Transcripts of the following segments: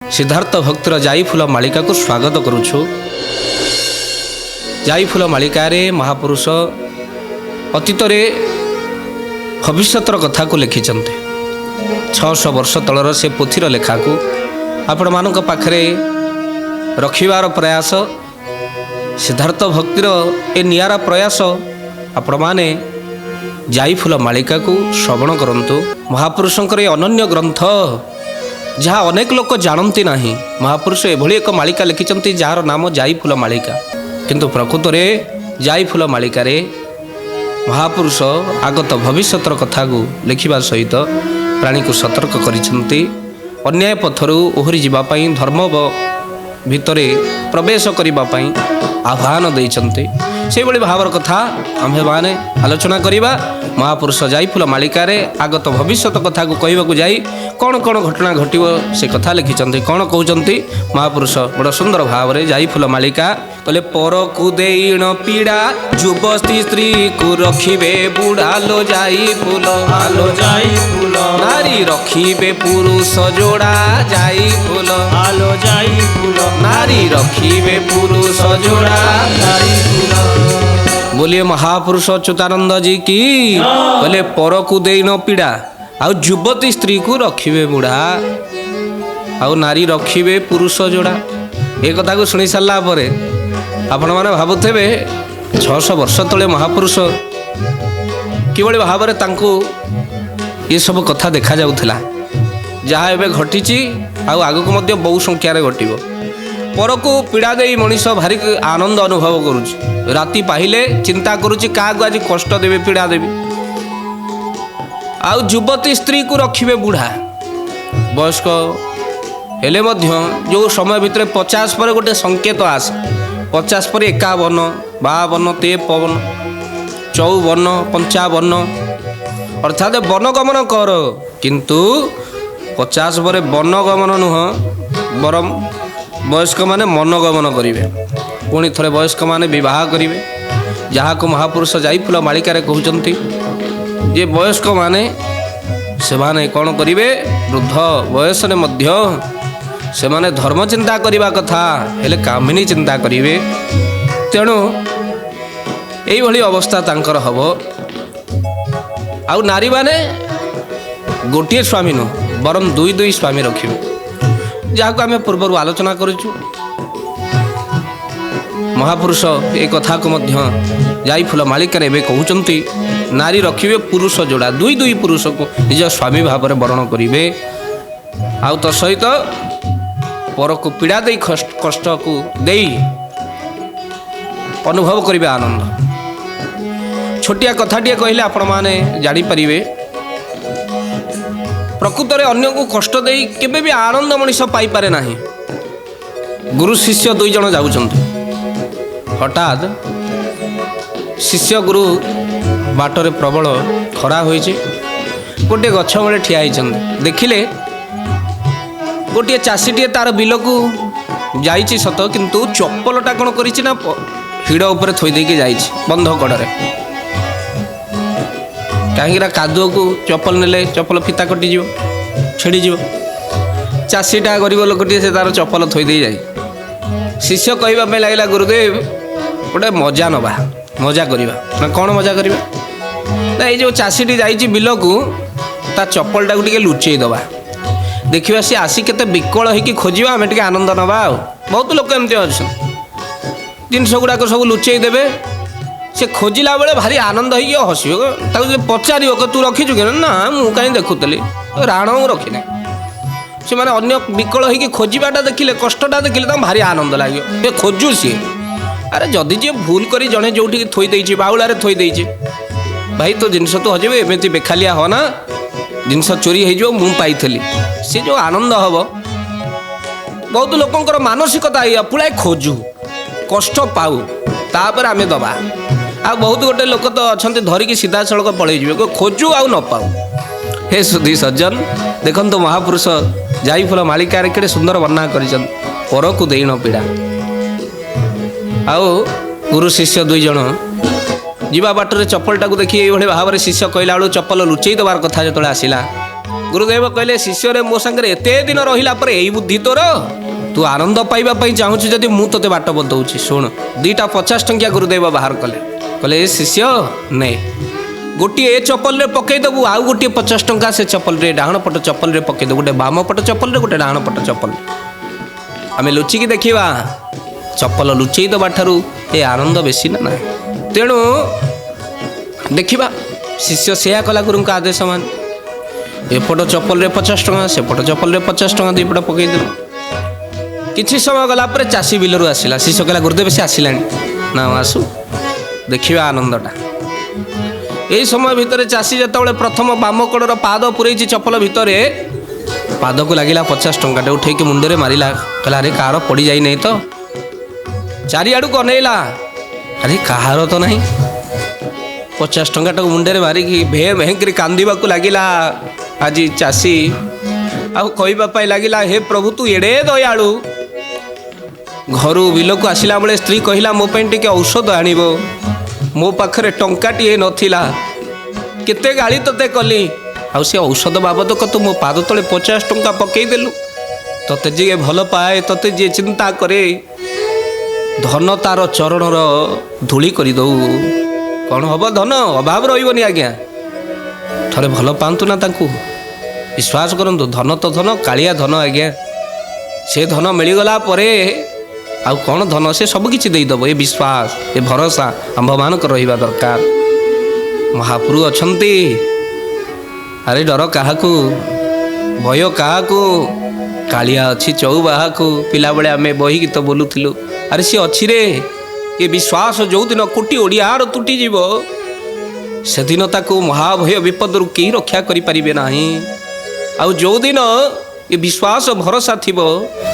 सिद्धार्थ भक्तिर जाई फूल मालिका को स्वागत करुछु। जाई फूल मालिकार महापुरुष अतीत भविष्यतर कथा को लिखिं 600 वर्ष तलर से पोथीर लेखा को आपण मान पाखरे रखिबार प्रयास सिद्धार्थ भक्तिर ए नियारा प्रयास आपण माने जाई फूल मालिका को श्रवण करंतु। महापुरुषंकर अनन्य ग्रंथ जहाँ अनेक लोक जानती नहीं। महापुरुष एभली एक मालिका लिखिं जार नाम जाई फूल मालिका, किंतु प्रकृत में जाई फूल मालिकार महापुरुष आगत भविष्यतर कथा को लिखा सहित प्राणी को सतर्क करिसेंती। अन्याय पथरु ओहरी जीवाई धर्म भितर प्रवेश करने आह्वान देइछन्ते। से भली भावर कथा आम्भे माने आलोचना करिबा। महापुरुष जाई फूल मालिकार आगत भविष्यत कथा को कहवाक जाई कौन कौन घटना घटिव से कथा लिखिं कौन कहते महापुरुष बड़ सुंदर भाव में। जाई फूल मालिका कहले पर को देण पीड़ा युवती स्त्री को रखिबे बुढ़ा लो जाई फूल आलो जाई फूल नारी रखिबे पुरुष जोड़ा जाई फूल आलो जाई फूल नारी रखिबे पुरुष जोड़ा जाई फूल। बोलिए महापुरुष अच्युतानंद जी की। बोले पर को देण पीड़ा आउ युवती स्त्री को रखिबे बुढ़ा आउ नारी रखिबे पुरुष जोड़ा। ए कथा को शुणी सारा पर आपण मैंने भावुथे 600 वर्ष तले महापुरुष किभली भाव में ये सब कथा देखा जाउथला। जहाँ एवं घटी आगक बहु संख्यार घटव। पर को पीड़ा दे मनीष भारी आनंद अनुभव करुच्ची। राति पाहिले चिंता करुच्ची क्या आज कष्ट देवे पीड़ा देवी। आउ युवती स्त्री को रखिबे बुढ़ा वयस्क हेले मध्य जो समय भितर 50 पर गोटे संकेत आस 50 पर 51 52 53 54 55 अर्थात वन गमन कर, किंतु 50 पर वन गमन नुह बरम वयस्क माने मन गमन करेंगे। पुणी थे वयस्क माने विवाह करेंगे। जहाँ को महापुरुष जाई फूल मालिकार कहते जे वयस्क माने से माने कौन करिवे वृद्ध वयस ने मध्य से माने धर्म चिंता करिबा कथा हेले कामिनी चिंता करिवे। तेणु एई भली अवस्था तांकर हबो। आउ नारी माने गोटे स्वामी नु बरम दुई दुई स्वामी रखिबे। जहाँ को आम पूर्व आलोचना करूँ महापुरुष ए कथा को मध्य जाई फूल मालिकार एवं कहते नारी रखिबे पुरुष जोड़ा दुई दुई पुरुष को निज स्वामी भाव में वर्ण करेंगे। आउ तो सहित पर को पीड़ा दे कष्ट को दे अनुभव करेंगे आनंद। छोटिया कथाटे कहले आपण माने जानीपर प्रकृत में अन्य को कष्ट दे केबे भी आनंद मनीष पाई पारे नाही। गुरु शिष्य दुई जन जाउछन्ते। हठात शिष्य गुरु बाटर प्रबल खरा होइछे। गोटे गछ मूले ठिया होइछन्ते। देखिले गोटे चाषीटे तार बिल को जाइछि सत, किंतु चप्पलटा कौन करिछि ना हिड़ उपर थोई देके जाइछि बंध कड़े। कहीं कादुओ को चप्पल नेले चप्पल फिता कटिज छेड़ीज। चाषीटा गरीब लोकटे से तार चप्पल थोई दे जाए। शिष्य कहवाई लगे गुरुदेव गोटे मजा नवा मजा करवा ना कौन मजा करवा ना ये चाषीटी जाइए बिल को ता चप्पलटा को लुचई दबा। देखा सी आसी केते विकल होगी खोजा आम टे आनंद नवा। बहुत लोक एमती अच्छा जिनस गुड़ाक सब लुचई देवे। से खोजिला बेले भारी आनंद हो हसो पचार तू रखीचु कि ना मुझे कहीं देखुली राण रखी ना। से मैंने अन्य विकल होगी खोजाटा देखिले कष्टटा देखिले भारी आनंद लगे खोजु सी। अरे जदि जी भूल करी जड़े जो थोई देइछि बाउलारे थोई देइछि भाई तो जिनस तो हजे एमती बेखालिया हो ना जिनस चोरी हो मु पाई सी जो आनंद हम। बहुत लोकंकर मानसिकता या पुलाए खोजु कष्ट पाऊ तापर आमे दबा। आ बहुत गोटे लोक तो अच्छा धरिकी सीधा सड़क पलैजे खोजु आउ न पाऊ। हे सुधी सज्जन देखो महापुरुष जाई फूल मालिकार के सुंदर वर्णना कर पर को देण पीड़ा। आउ गुरु शिष्य दुई जन जीवा बाटर चप्पलटा को देखिए ये भाव में शिष्य कहला बेलू चप्पल लुचई देवार कथा जो आसला गुरुदेव कहले शिष्य रे मो संगे एते दिन रहिला पर एई बुद्धि तोर तू आनंद पाइबा पई चाहूछ जदि मु तते बाट बतौछि सुन 2टा 50 टंकिया गुरुदेव बाहर कले शिष्य ने गोटे ए चप्पल रे पकई दबु आउ गोटे 50 टंका से चप्पल रे डाहण पट चप्पल रे पकई दबु गोटे बाम पट चप्पल रे गोटे डाहण पट चप्पल आमे लुचिकी देखिबा चप्पल लुचई दबा ठारू ए आनंद बेसी ना तेणु देखिबा शिष्य सेया कला गुरु का आदेश मान एपट चप्पल रे 50 टंका सेपट चप्पल रे 50 टंका दीपट पकई दे किछि समय गला पर चासी बिलरू आसिला शिष्य कहला गुरुदेव से आसिलानी ना आसु देखिबा आनंदटा यही समय भितर चाषी जिते प्रथम बाम कड़र पाद पुरई चप्पल भितर पाद को लगिला 50 टंका उठे मुंडे मारिला कहला अरे कार पड़ जाई नहीं तो चारिआड़ को अनेला अरे कहार तो नहीं 50 टंका मुंडे मारिकी भे भेंकरी कांदिबा को लगिला आज चाषी आईवाई लगिला हे प्रभु तू एड़े दयालु घर बिल को आसला बेले स्त्री कहला मो टे औषध आणिबो मो पाखरे टंकाटीए नथिला केते गाली तोते कली आउ से औषध बाबद तू मो पाद तले 50 टंका पकई देलु तोते जे भल पाए तोते जे चिंता करे धन तार चरणर धूली कर दऊ कौन हम धन अभाव रही आज्ञा थरे भल पातु ना ताकू विश्वास करंतु धन तो धन कालिया धन आज्ञा से धन मिलगला परे आउ कौन धन से सब किछि देदब ये विश्वास ये भरोसा आंभ मानक रहिबा दरकार महाप्रभु अछंती अरे डर काहाकू भय काहाकू कालिया अच्छी चौबाहाकू पिला बेले आमे बही गीत बोलुथिलु अरे सी अच्छी रे ये विश्वास जो दिन कोटी ओडियार तुटी जीव से दिन ताकू महाभय विपद कई रक्षा करि परिबे नाही आउ जो दिन ये विश्वास भरोसा थिबो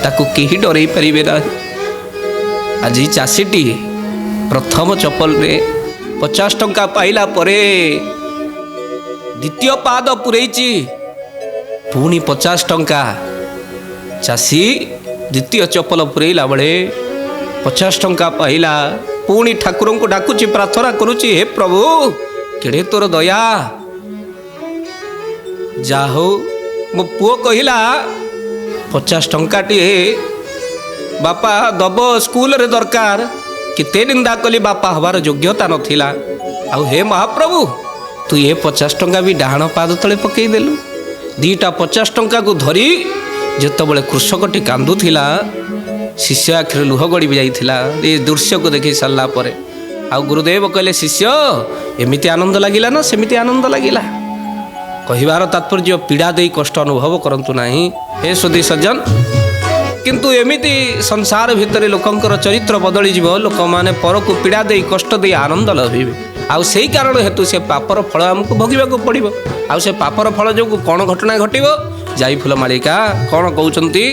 ताकू केही डरई परिबे नाही आज चाषीटी प्रथम चप्पल रे 50 टंका पाइला परे द्वितीय पाद पुरैची पुणी 50 टंका चाषी द्वितीय चप्पल पुरैला बेले 50 टंका पाइला पुणी ठाकुर को डाकुची प्रार्थना करुची हे प्रभु केड़े तोर दया जा हो मो पुओ कहिला 50 टंका टी बापा दब स्कूल रे दरकार केते निंदा कली बापा हबार योग्यता नथिला आउ हे महाप्रभु तू ये 50 टंका भी डाहण पाद तले पकई देलु 2टा 50 टंका को धरी जेतबले कृषकटी कांदुथिला शिष्य आखिर लुह गड़ी भी जाइथिला ये दृश्य को देखि सारला परे आउ गुरुदेव कहले शिष्य एमिति आनंद लागिला ना सेमिति आनंद लागिला कहिबार तात्पर्य पीड़ा दे कष्ट अनुभव करंतु नाही हे सुधी सज्जन किंतु एमिति संसार भितर लोकंकर चरित्र बदली जीव लोक माने पर को पीड़ा दे कष्ट दे आनंद लभिबे आउ सेही कारण हेतु से पापर फल हमको भोगिबा को पड़िबो आउ से पापर फल जो कौन घटना घटिबो जाई फूल मालिका कौन कहउचंती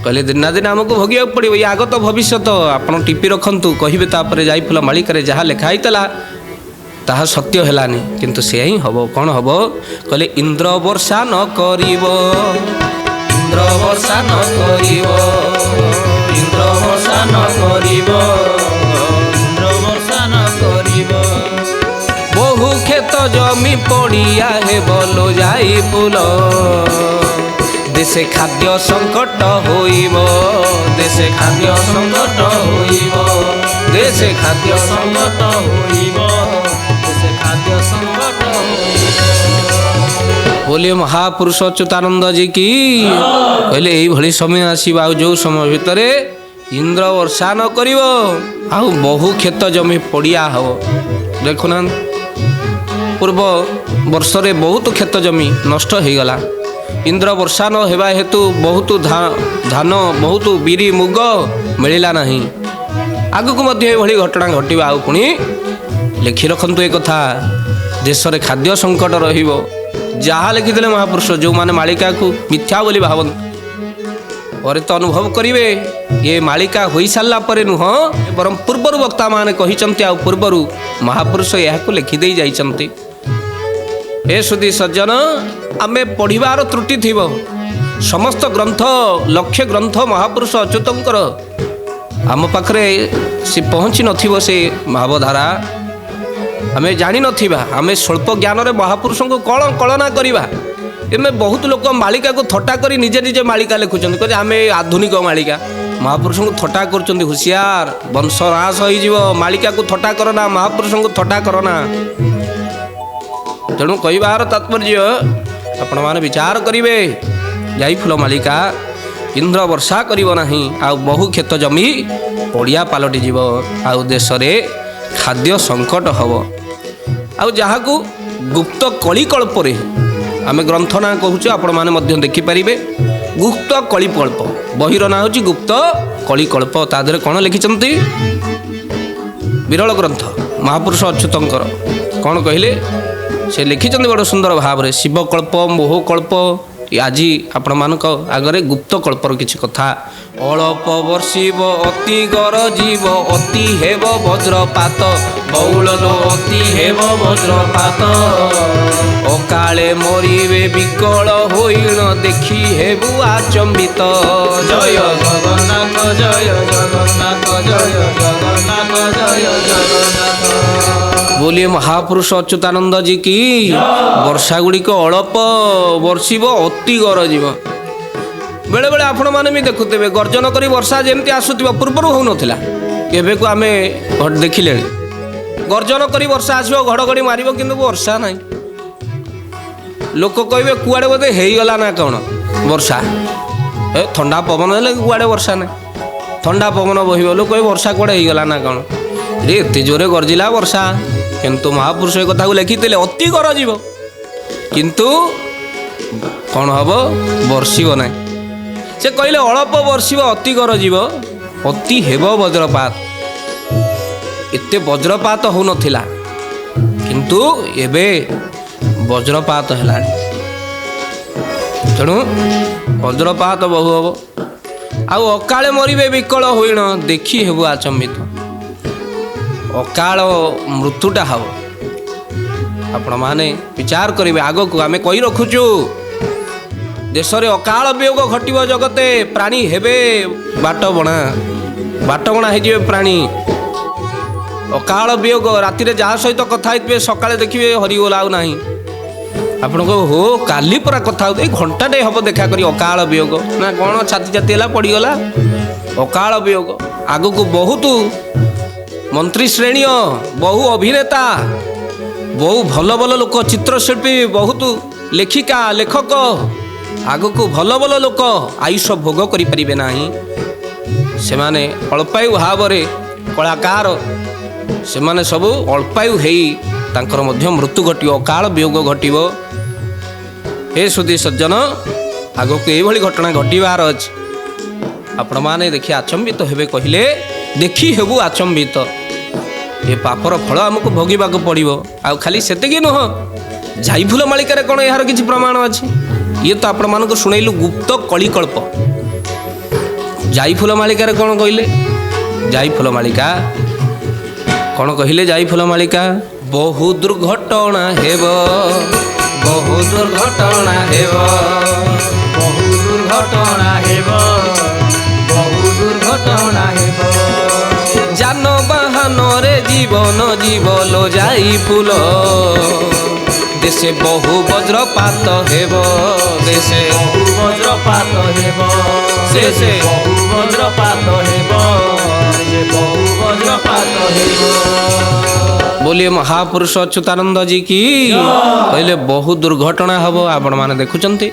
कहले दिन दिन हमको भोगिबा पड़िबो ये आगत भविष्यत आपण टिपी रखंतु कहिबे तापर जाई फूल मालिका रे जहा लेखा आइतला ताहा सत्य हेलानी किंतु से ही हबो कौन हबो कहले इंद्र वर्षा न करिवो इंद्र वर्षा न करिवो इंद्र वर्षा न करिवो इंद्र वर्षा न करिवो बहु खेत जमी पड़िया हे बोलो जाई फूल देशे खाद्य संकट होइबो देशे खाद्य संकट होइबो देशे खाद्य संकट होइबो देशे खाद्य संकट बोलिए महापुरुष अच्युतानंद जी की कहले यही भली समय आसीबा जो समय भितर इंद्र वर्षा न करिवो आउ बहु खेत जमी पड़िया हो देखुना पूर्व वर्ष रे बहुत खेत जमी नष्ट हो गला इंद्र वर्षा न हेबा हेतु बहुत धान बहुत बिरी मुग मिलला नहीं आगक मध्य भली घटना घटिबा आउ पुणी लिखि रखंतु एक कथा देश रे खाद्य संकट रहिबो जहाँ लिखिदे महापुरुष जो माने मालिका को मिथ्या बोली भावन और तो अनुभव करिवे ये मालिका हो सारा पर नुह बरम पूर्वर वक्ता माने कहिचंती आ पूर्वर महापुरुष यह लिखिदे जाइचंती ए सुधी सज्जन आमे पढ़िबार त्रुटि थिबो समस्त ग्रंथ लक्ष्य ग्रंथ महापुरुष अच्युतंकर आम पाखरे से पहुँची नथिबो से भावधारा आमे जानी नथिबा आमे स्वल्प ज्ञान रे महापुरुष को कौन कलना करिबा एमे बहुत लोक मालिका को थट्टा करी निजे निजे मालिका लिखुचंदी कहते आमे आधुनिक मालिका महापुरुष को थट्टा करचंदी हुशियार वंश ह्रास हो मालिका को थट्टा करना महापुरुष को थट्टा करना तेणु कहबार तात्पर्य आपण माने विचार करिवे जाइफुल मालिका इंद्र वर्षा करिवो नाही आ बहु क्षेत्र जमी पड़िया पालटि जीव आ देश रे खाद्य संकट हबो आ जहाँ को गुप्त कलिकल्प रे आमे ग्रंथ ना कहूँ आपण माने मध्य देखिपारे गुप्त कलिकल्प बहिर ना हूँ गुप्त कलिकल्प तादरे कौन लिखिंट विरल ग्रंथ महापुरुष अच्युतंकर कौन कहले से लिखिंट बड़ सुंदर भाव में शिवकल्प मोहकल्प आज आपण मानक आगरे गुप्त कल्पर किछि कथा अल्प वर्षिब अति गरजीव अति हेब वज्रपात बहुल अति हेब वज्रपात अकाले मरिबे विकल होइण देखि हेबु आचंबित जय जगन्नाथ जय जगन्नाथ जय जगन्नाथ जय जगन्नाथ बोलिए महापुरुष अच्युतानंद जी की वर्षा गुड़िक अल्प वर्षिब अति गरजीव बेले बेले आपण माने भी देखुते गर्जन करी वर्षा जमती आसुवा पूर्वर हो नाला एबे को आमे देखिले गर्जन करी वर्षा आसो घड़घड़ी मारिबो किंतु वर्षा ना लोक कहबे कुआडे बोधे हेगला ना कौन वर्षा ए ठंडा पवन हेले कुआडे वर्षा ना ठंडा पवन बहिबो लोक कहबे वर्षा कुआडे हेगला ना कौन रे एते जोरे गर्जिला वर्षा किंतु महापुरुष ए कथा को लिखिते अति गरजीव किंतु कौन हम वर्षिब ना से कहले अल्प वर्षिब अति गरजीव अति हेब वज्रपात एते वज्रपात हो नथिला किंतु एबे वज्रपात है तेणु वज्रपात बहु हम आउ अकाले मरिबे विकल होइण देखि हेबु आचंबित अकाल मृत्युटा हम आपण माने विचार करेंगे आग को आम कही रखुचु देश में अकाल वियोग घटव जगते प्राणी हेबे बाटबणा हो प्राणी अकाल वियोग राति जहाँ सहित कथा होते सकाଳେ देखिए हरिगला ना आपण को हो काली पूरा कथा होते घंटाटे हम देखा करी अकाल वियोग ना कौन छाती छाती है पड़गला अकाल वियोग आग को बहुत मंत्री श्रेणी बहु अभिनेता बहु भल भल लोक चित्रशिल्पी बहुत लेखिका लेखक आग को भल भल लोक आयुष भोग करें ना से माने अल्पायु भाव कलाकार से माने सबू अल्पायु तांकर मध्य मृत्यु घटो अकाल वियोग घटो हे सुधी सज्जन आग को यही घटना घटवार अच्छे आपण माने देखिए आचंबित हेबे कहले देखी हेबु आचंबित ये पापर फल आमको भोगवाक पड़ो आ खाली सेतिकी नुह जाइफुल मालिकार कौन यार किसी प्रमाण अच्छे ये तो आपण मानक शुणेलु गुप्त कलिकल्प जाइफुल मालिकार कौन कहले जाइफुल मालिका कौन कहले जाइफुल मालिका बहु दुर्घटना हेब बहु दुर्घटना हेब बहु दुर्घटना हेब बहु दुर्घटना हेब जानवाहन रे जीवन जीवलो जाइफुल देशे बहु वज्रपात हेब देशे बहु वज्रपात हेब देशे बहु वज्रपात हेब देशे बहु वज्रपात हेब बोलिए महापुरुष अच्युतानंद जी की कहले बहु दुर्घटना हम आपण माने देखुचंती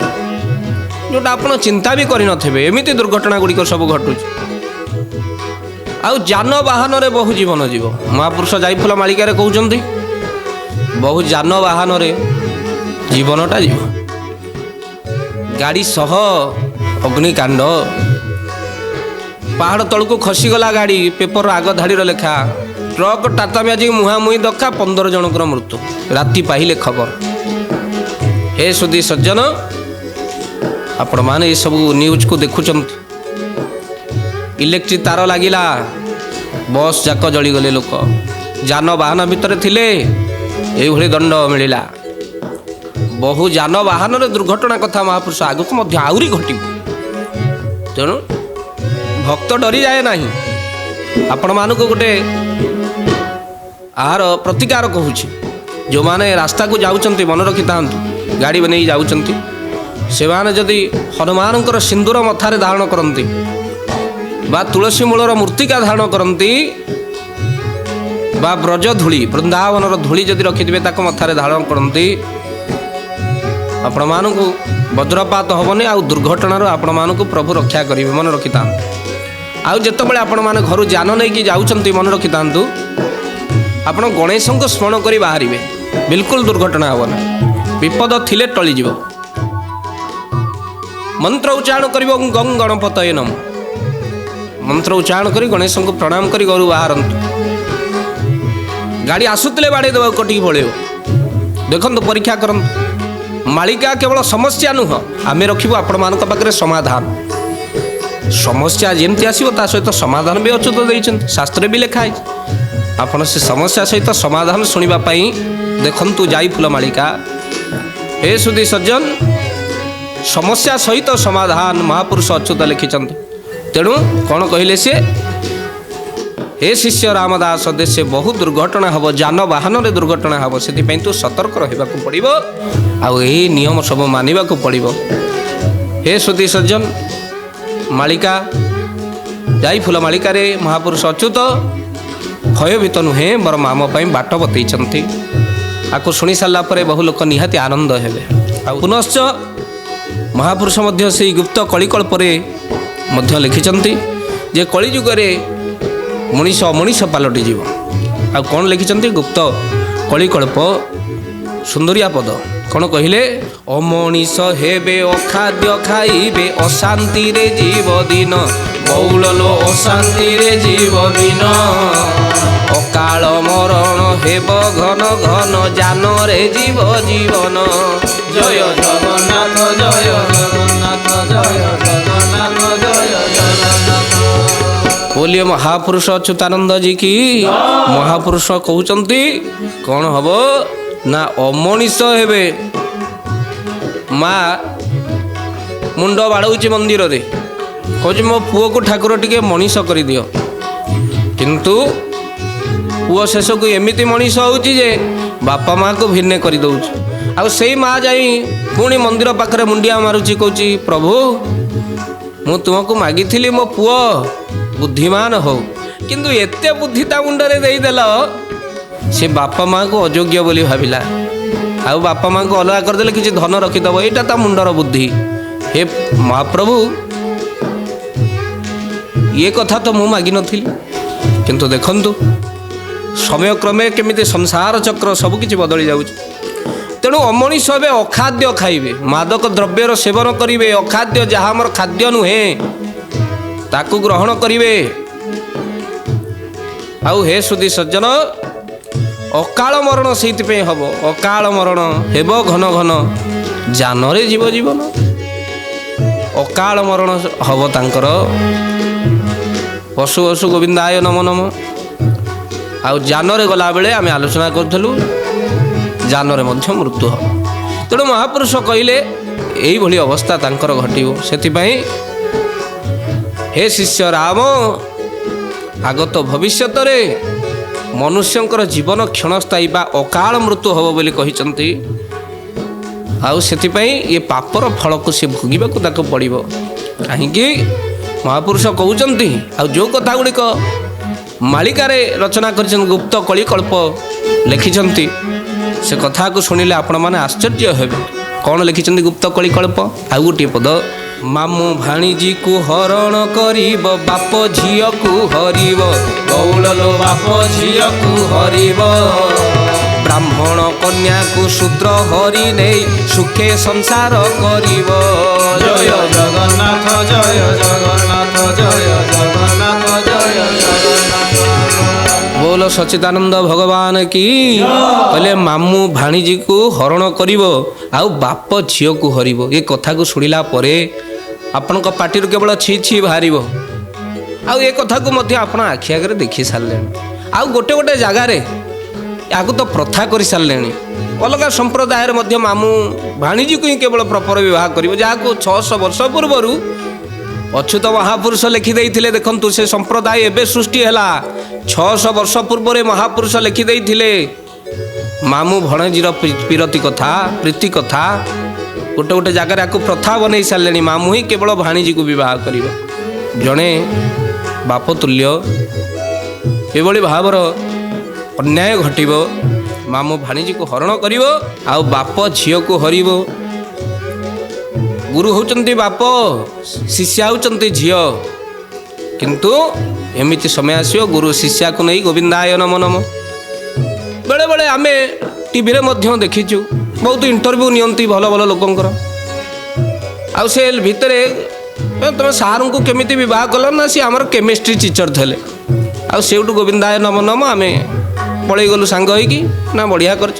जोटा आपण चिंता भी करि नथिबे एमिति दुर्घटना गुडी को सब घटुची आउ जानवाहन रे बहु जीवन जीव महापुरुष जाइफुल मालिका कहते बहु जानवाहन रे जीवनटा जीव गाड़ी सह अग्निकांड पहाड़ तल को खसीगला गाड़ी पेपर आग धाड़ी लेखा ट्रक टाटा मैजिक मुहांमुही धक्का 15 जनकर मृत्यु राति पाहिले खबर हे सुधी सज्जन आपण माने ये सब न्यूज को देखुचंती इलेक्ट्रिक तार लगिला बस जाक जलीगले लोक जानवाहन भितर थिले ये दंड मिला बहु जानवाहन दुर्घटना कथा महापुरुष आगक आहरी घट तेणु भक्त डरी जाए ना आपण मानक गोटे आहार प्रतिकार कहूँ जो माने रास्ता को जाऊँच मन रखी था गाड़ी बन जाऊँच ସେମାନେ ଯଦି ହନୁମାନଙ୍କର ସିନ୍ଦୁର ମଥାରେ ଧାରଣ କରନ୍ତି ବା ତୁଳସୀ ମୂଳର ମୂର୍ତ୍ତିକା ଧାରଣ କରନ୍ତି ବା ବ୍ରଜ ଧୂଳି ବୃନ୍ଦାବନର ଧୂଳି ଯଦି ରଖିଥିବେ ତାକୁ ମଥାରେ ଧାରଣ କରନ୍ତି, ଆପଣମାନଙ୍କୁ ବଜ୍ରପାତ ହେବନି ଆଉ ଦୁର୍ଘଟଣାରୁ ଆପଣମାନଙ୍କୁ ପ୍ରଭୁ ରକ୍ଷା କରିବେ। ମନେ ରଖିଥାନ୍ତୁ। ଆଉ ଯେତେବେଳେ ଆପଣମାନେ ଘରୁ ଯାନ ନେଇକି ଯାଉଛନ୍ତି ମନେ ରଖିଥାନ୍ତୁ, ଆପଣ ଗଣେଶଙ୍କୁ ସ୍ମରଣ କରି ବାହାରିବେ, ବିଲକୁଲ ଦୁର୍ଘଟଣା ହେବ ନା। ବିପଦ ଥିଲେ ଟଳିଯିବ। ମନ୍ତ୍ର ଉଚ୍ଚାରଣ କରିବ ଗଂ ଗଣପତୟେ ନମଃ। ମନ୍ତ୍ର ଉଚ୍ଚାରଣ କରି ଗଣେଶଙ୍କୁ ପ୍ରଣାମ କରି ଘରୁ ବାହାରନ୍ତୁ। ଗାଡ଼ି ଆସୁଥିଲେ ବାଡ଼େଇ ଦେବାକୁ କଟିକି ପଳେଇବ। ଦେଖନ୍ତୁ, ପରୀକ୍ଷା କରନ୍ତୁ। ମାଳିକା କେବଳ ସମସ୍ୟା ନୁହଁ, ଆମେ ରଖିବୁ ଆପଣମାନଙ୍କ ପାଖରେ ସମାଧାନ। ସମସ୍ୟା ଯେମିତି ଆସିବ ତା ସହିତ ସମାଧାନ ବି ଅଚ୍ୟୁତ ଦେଇଛନ୍ତି, ଶାସ୍ତ୍ରରେ ବି ଲେଖା ହେଇଛି। ଆପଣ ସେ ସମସ୍ୟା ସହିତ ସମାଧାନ ଶୁଣିବା ପାଇଁ ଦେଖନ୍ତୁ ଯାଇ ଫୁଲ ମାଳିକା। ହେ ସୁଧୀ ସଜ୍ଜନ, ସମସ୍ୟା ସହିତ ସମାଧାନ ମହାପୁରୁଷ ଅଚ୍ୟୁତ ଲେଖିଛନ୍ତି। ତେଣୁ କ'ଣ କହିଲେ ସିଏ? ହେ ଶିଷ୍ୟ ରାମଦାସ ଦେଶେ ବହୁ ଦୁର୍ଘଟଣା ହେବ, ଯାନବାହନରେ ଦୁର୍ଘଟଣା ହେବ, ସେଥିପାଇଁ ତୁ ସତର୍କ ରହିବାକୁ ପଡ଼ିବ, ଆଉ ଏହି ନିୟମ ସବୁ ମାନିବାକୁ ପଡ଼ିବ। ହେ ସୁଧୀ ସଜ୍ଜନ, ମାଳିକା ଯାଇ ଫୁଲ ମାଳିକାରେ ମହାପୁରୁଷ ଅଚ୍ୟୁତ ଭୟଭୀତ ନୁହେଁ ବରଂ ଆମ ପାଇଁ ବାଟ ବତେଇଛନ୍ତି। ଆକୁ ଶୁଣି ସାରିଲା ପରେ ବହୁ ଲୋକ ନିହାତି ଆନନ୍ଦ ହେବେ। ଆଉ ପୁନଶ୍ଚ ମହାପୁରୁଷ ମଧ୍ୟ ସେଇ ଗୁପ୍ତ କଳିକଳ୍ପରେ ମଧ୍ୟ ଲେଖିଛନ୍ତି ଯେ କଳିଯୁଗରେ ମଣିଷ ଅମଣିଷ ପାଲଟିଯିବ। ଆଉ କ'ଣ ଲେଖିଛନ୍ତି? ଗୁପ୍ତ କଳିକଳ୍ପ ସୁନ୍ଦରିଆ ପଦ କ'ଣ କହିଲେ? ଅମଣିଷ ହେବେ, ଅଖାଦ୍ୟ ଖାଇବେ, ଅଶାନ୍ତିରେ ଜୀବ ଦିନ, ବଉଳଲୋ ଅଶାନ୍ତିରେ ଜୀବ ଦିନ, ଅକାଳ ମରଣ ହେବ ଘନ ଘନ, ଯାନରେ ଜୀବ ଜୀବନ। ଜୟ ଜଗନ୍ନାଥ, ଜୟ ଜଗନ୍ନାଥ, ଜୟ ଜଗନ୍ନାଥ, ଜୟ ଜଗନ୍ନାଥ। बोलिए महापुरुष अच्युतानंद जी की। महापुरुष कहते कौन हम ना अमनिष हेबे। माँ मुंड बाड़ौची मंदिर रे कह मो पुओ को ठाकुर टिके मनीष कर दियो, किंतु पुओ शेष को एमती मनीष होउची जे बापा माँ को भिन्न कर दउछ। आ सेई माँ जाई पुणी मंदिर पाखरे मुंडिया मारुची, कहूची प्रभु मु तुमको मागिथिली मो पुओ बुद्धिमान हो, किंतु एते बुद्धि ता मुंडरे देदेल से बापा माँ को अयोग्य बोली भाविला। आउ बापा माँ को अलग करदेले किसी धन रखिदब, एटा ता मुंडर बुद्धि। हे महाप्रभु ये कथा तो मु मागी नथिली, किंतु देखंतु समय क्रमे केमिति संसार चक्र सब किछि बदली जाउछ। तेणु अमनीष हे अखाद्य खाइबे, मादक द्रव्यर सेवन करिवे, अखाद्य जहाँ हमर खाद्य नुहे ताकू ग्रहण करिवे। आउ हे सुधी सज्जन अकाल मरण से हम, अकाल मरण हेब घन घन, जानरे जीव जीवन। अकाल मरण हम तांकर पशु पशु गोविंदाय नम नम। आउ जानरे गला बेले आम आलोचना करूँ जानरे मध्य मृत्यु हम। तेणु महापुरुष कहले यही भली अवस्था तांकर घटिव। सेथिपाई हे शिष्य राम आगत भविष्यत रे मनुष्यंकर जीवन क्षणस्थायी बा अकाल मृत्यु हम बोली कहिसंती। आउ सेथिपाई ये पापर फल को से भोगिबाकू ताको पड़िबो। काहींकि महापुरुष कहउचंती आउ जो कथा गुड़िक मालिकारे रचना करिसन गुप्त कलिकल्प लिखिछंती से कथा को सुनिले आपण माने आश्चर्य हेबे। कौन लिखिछंती गुप्त कलिकल्प? आउ गोटे पद मामू भाणीजी को हरण करिब, बाप झियो को हरिब, बौललो बाप झियो को हरिब, ब्राह्मण कन्या को शूद्र हरि नहीं सुखे संसार करिब। जय जगन्नाथ, जय जगन्नाथ, जय जगन्नाथ, जय जगन्नाथ। बोलो सच्चिदानंद भगवान की। कहले मामू भाणीजी को हरण करिब आउ बाप झियो को हरिब। ये कथा को सुनिला परे आपण पार्टी केवल छी छी बाहर। आउ ये कथा को मध्य आपण आखि आगे देखी सारे। आउ गोटे गोटे जगार या तो प्रथा कर सारे। अलग संप्रदाय मामू भाणीजी को ही केवल प्रपर विवाह कर, जहाँ 600 वर्ष पूर्वर अच्युत महापुरुष लिखिदे। देखु से संप्रदाय एवं सृष्टि है 600 वर्ष पूर्व महापुरुष लिखिदे मामू भणजीर पीरती कथा, प्रीति कथा। गोटे गोटे जगार या प्रथा बनई सारे मामू ही केवल भाणीजी को बह कर जड़े बाप तुल्य एभली भावर अन्याय घटव मामू भाणीजी को हरण कर बाप झील को हर गुरु होचंती बाप शिष्या होचंती झील किंतु एमिति समय आसो गुरु शिष्या को नहीं गोविंदाय नमो नम बेले बेले आम टीवी देखीचु बहुत इंटरव्यू नियंती भल भल लोकंकर आउ से भितर तुम सार को केमिति विवाह कल ना सी आमर केमिस्ट्री टीचर थे आउ सेठू गोविंदाय नमो नम आम पलि गलु सांग होगी ना बढ़िया कर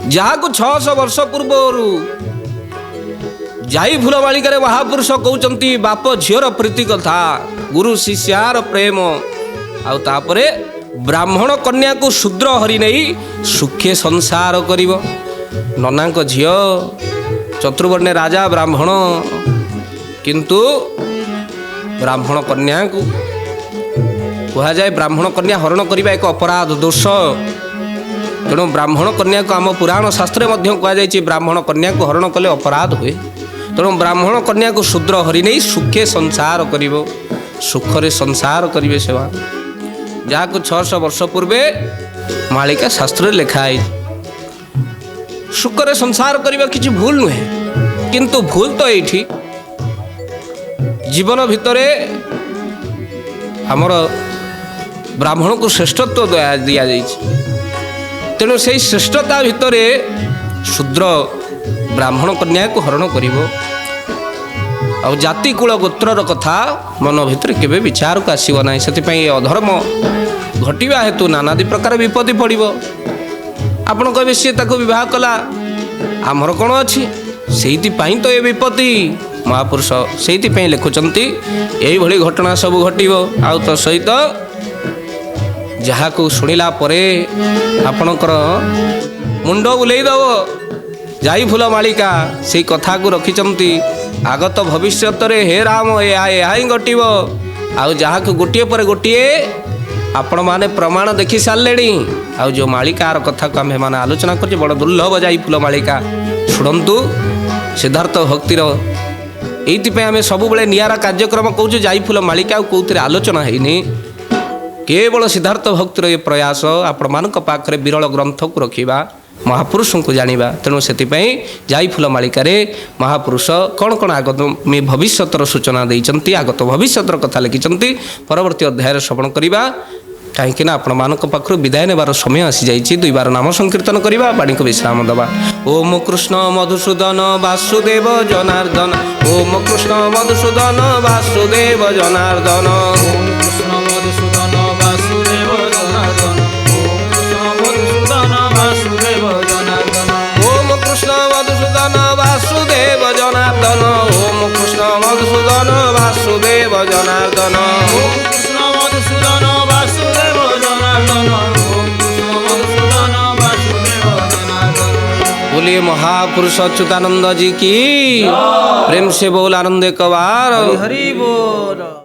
जहाँ को 600 वर्ष पूर्व जाई फूलमालिका महापुरुष कहते बाप झीर प्रीति कथा गुरु शिष्यार प्रेम आउ तापरे ब्राह्मण कन्या को शूद्र हरि नहीं सुखे संसार करिव नना झील चतुर्वर्ण्य राजा ब्राह्मण किंतु ब्राह्मण कन्या को कह जाए ब्राह्मण कन्या हरण करने एक अपराध दोष तेणु ब्राह्मण कन्या को आम पुराण शास्त्र कहुई ब्राह्मण कन्या को हरण कले अपराध हुए तेणु ब्राह्मण कन्या को शूद्र हरि नहीं सुखे संसार कर सुखरे संसार करेंगे सेवा जहाँ को 600 वर्ष पूर्वे मालिका शास्त्र लिखाई सुखरे संसार करने किसी भूल नुहे किंतु भूल तो ये जीवन भितर आमर ब्राह्मण को श्रेष्ठत्व दि जाए तेणु से श्रेष्ठता भितर शूद्र ब्राह्मण कन्या को हरण कर जाति कूल गोत्रर कथा मन भितर केवे विचार को आसव ना से अधर्म घटवा हेतु नानादि प्रकार विपत्ति पड़ो आपण कहे सी बह कला आमर कौन अच्छी से तो ये विपत्ति महापुरुष से लिखुंट यही घटना सब घटव आउ तो सहित जहाँ को शुणिला परे आपणकर मुंड बुलेदव जाई फूल मालिका से कथा को रखिंट आगत भविष्य हे राम या ही घटव आउ जहाँ को गोटे पर गोटे आपण मैंने प्रमाण देखी सारे आउ जो मालिकार कथा को आम आलोचना कर बड़ दुर्लभ जाई फूल मालिका शुणु सिद्धार्थ भक्तिर ये आम सब निरा कार्यक्रम कहूँ जाई फूल मालिका कौन आलोचना है केवल सिद्धार्थ भक्तिर ये प्रयास आपण मान पाखे विरल ग्रंथ को रखा महापुरुष को जाना तेणु से जाई फूल मालिकार महापुरुष कौन कौन आगत भविष्यर सूचना देते आगत भविष्यर कथा लिखिं परवर्ती अध्याय श्रवण करवा कहीं आपण मान पाखु विदाय नेबार समय आसी जाइए 2 बार नाम संकीर्तन करवा बाणी को विश्राम दबा ओम कृष्ण मधुसूदन वासुदेव जनार्दन ओम कृष्ण मधुसूदन वासुदेव जनार्दन ओम कृष्ण मधुसूदन वासुदेव जनार्दन ओम कृष्ण मधुसूदन वासुदेव जनार्दन ओम कृष्ण मधुसूदन वासुदेव जनार्दन ओम कृष्ण मधुसूदन वासुदेव जनार्दन ओम कृष्ण मधुसूदन वासुदेव जनार्दन। बोलिए महापुरुष अच्युतानंद जी की प्रेम से बोल आनंद एक बार हरि बोल।